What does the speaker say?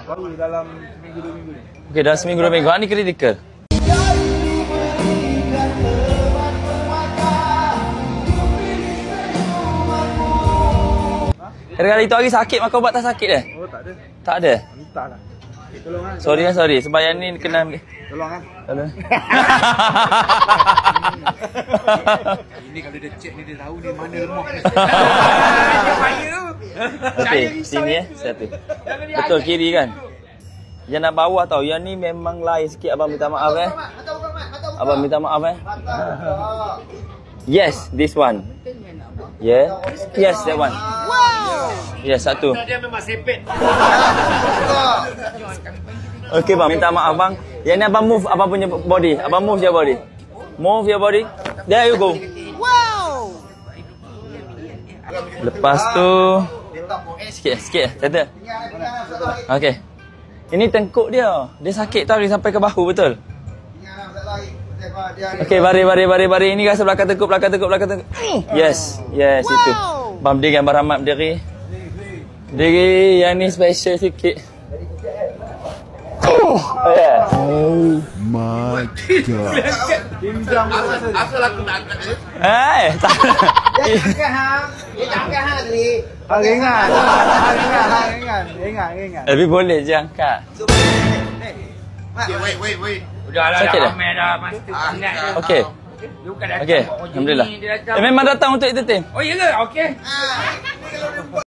Baru dalam seminggu 2 minggu ni. Okey, dalam seminggu 2 minggu. Ni kritikal. Kali itu hari sakit makan ubat tak sakit dah? Oh, tak ada. Tak ada? Entahlah. Tolong kan. Sorry. Sebab yang ni kena... Tolong kan. Tolong. Ini kalau dia cek ni dia tahu ni mana lemah. Okey, sini satu. Betul kiri kan? Yang nak bawah tau, yang ni memang lain sikit. Abang minta maaf Abang minta maaf Yes, this one. Yeah. Yes, that one. Wow. Yes, satu. Dia memang sepet. Okey bang, minta maaf bang. Yang ni abang move abang punya body. Abang move your body. Move your body. There you go. Wow. Lepas tu sikit. Kata. Okey. Ini tengkuk dia. Dia sakit tarik sampai ke bahu betul. Okey, bari. Ini rasa belakang tengkuk. Yes, itu. Bam dia gambar rahmat diri. Diri yang ni special sikit. Oh yeah. Oh my god. Asal aku nak angkat dia. Tak. Dia angkat hang tadi. Ingat. Tapi boleh je angkat. Wait. Udahlah, Sakit dah? ramai dah master minat dah. Okey. Dia bukan datang. Okey. Oh, Alhamdulillah. dia datang. Memang datang untuk entertain. Oh, ya ke? Okey.